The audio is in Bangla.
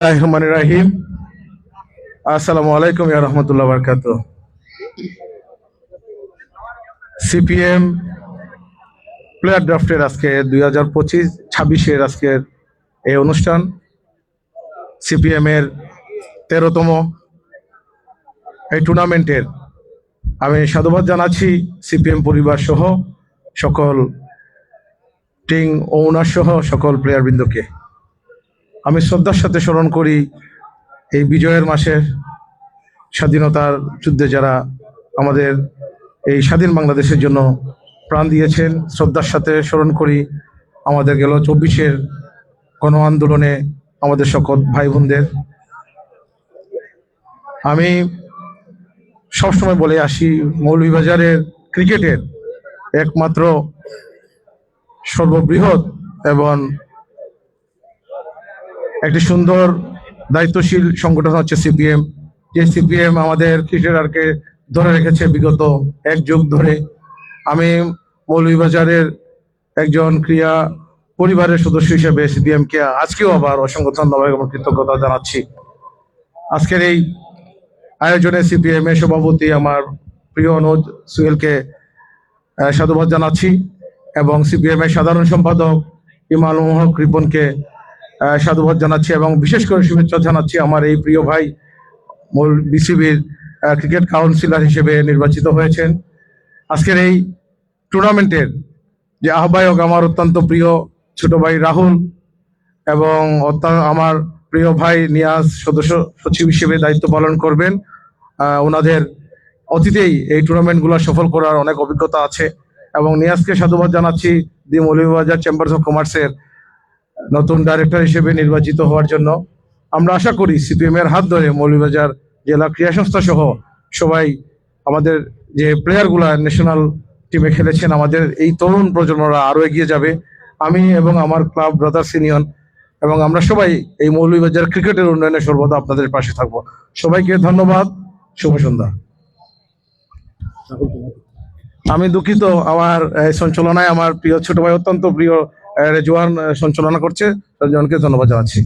রহিম। আসসালামু আলাইকুম ইয়া রাহমাতুল্লাহ ওয়া বারাকাতুহু। সিপিএম প্লেয়ার ড্রাফটের আজকে 2025-26 আজকের এই অনুষ্ঠান, সিপিএম এর 13তম এই টুর্নামেন্টের আমি সাধুবাদ জানাচ্ছি সিপিএম পরিবার সহ সকল টিম ওনার সহ সকল প্লেয়ার বৃন্দকে। আমি শ্রদ্ধার সাথে স্মরণ করি এই বিজয়ের মাসের স্বাধীনতার যুদ্ধে যারা আমাদের এই স্বাধীন বাংলাদেশের জন্য প্রাণ দিয়েছেন। শ্রদ্ধার সাথে স্মরণ করি আমাদের গেল 24-এর গণ আন্দোলনে আমাদের সকল ভাই বোনদের। আমি সবসময় বলে আসি, মৌলভীবাজারের ক্রিকেটের একমাত্র সর্ববৃহৎ এবং একটি সুন্দর দায়িত্বশীল সংগঠন হচ্ছে সিপিএম। যে সিপিএম আমাদের ক্রিকেটারকে ধরে রেখেছে বিগত 1 যুগ ধরে। আমি মৌলভীবাজারের একজন ক্রীড়া পরিবারের সদস্য হিসেবে সিপিএমকে আজকেও আবার অসংখ্য ধন্যবাদ এবং কৃতজ্ঞতা জানাচ্ছি। আজকের এই আয়োজনে সিপিএম এর সভাপতি আমার প্রিয় অনুজ সুহেলকে সাধুবাদ জানাচ্ছি এবং সিপিএম এর সাধারণ সম্পাদক ইমানুল হক রিপনকে সাধুবাদ জানাচ্ছি এবং বিশেষ করে শুভেচ্ছা জানাচ্ছি আমার এই প্রিয় ভাই বিসিবির ক্রিকেট কাউন্সিলর হিসেবে নির্বাচিত হয়েছেন। আজকের এই টুর্নামেন্টের যে আহ্বায়ক আমার অত্যন্ত প্রিয় ছোট ভাই রাহুল এবং আমার প্রিয় ভাই নিয়াজ সদস্য সচিব হিসেবে দায়িত্ব পালন করবেন। ওনাদের অতীতেই এই টুর্নামেন্টগুলো সফল করার অনেক অভিজ্ঞতা আছে এবং নিয়াজকে সাধুবাদ জানাচ্ছি দি মৌলভীবাজার চেম্বার্স অফ কমার্সের নতুন ডাইরেক্টর হিসেবে নির্বাচিত হওয়ার জন্য। আমরা আশা করি সিপিএম এর হাত ধরে মৌলভীবাজার জেলা ক্রীড়া সংস্থা সহ সবাই আমাদের যে প্লেয়ারগুলা ন্যাশনাল টিমে খেলেছেন, আমাদের এই তরুণ প্রজন্মরা আরো এগিয়ে যাবে। আমি এবং আমার ক্লাব ব্রাদার্স ইউনিয়ন এবং আমরা সবাই এই মৌলভীবাজার ক্রিকেটের উন্নয়নে সর্বদা আপনাদের পাশে থাকবো। সবাইকে ধন্যবাদ, শুভ সন্ধ্যা। আমি দুঃখিত, আমার সঞ্চালনায় আমার প্রিয় ছোট ভাই অত্যন্ত প্রিয় রেজওয়ান সঞ্চালনা করছে, রেজওয়ানকে ধন্যবাদ জানাচ্ছি।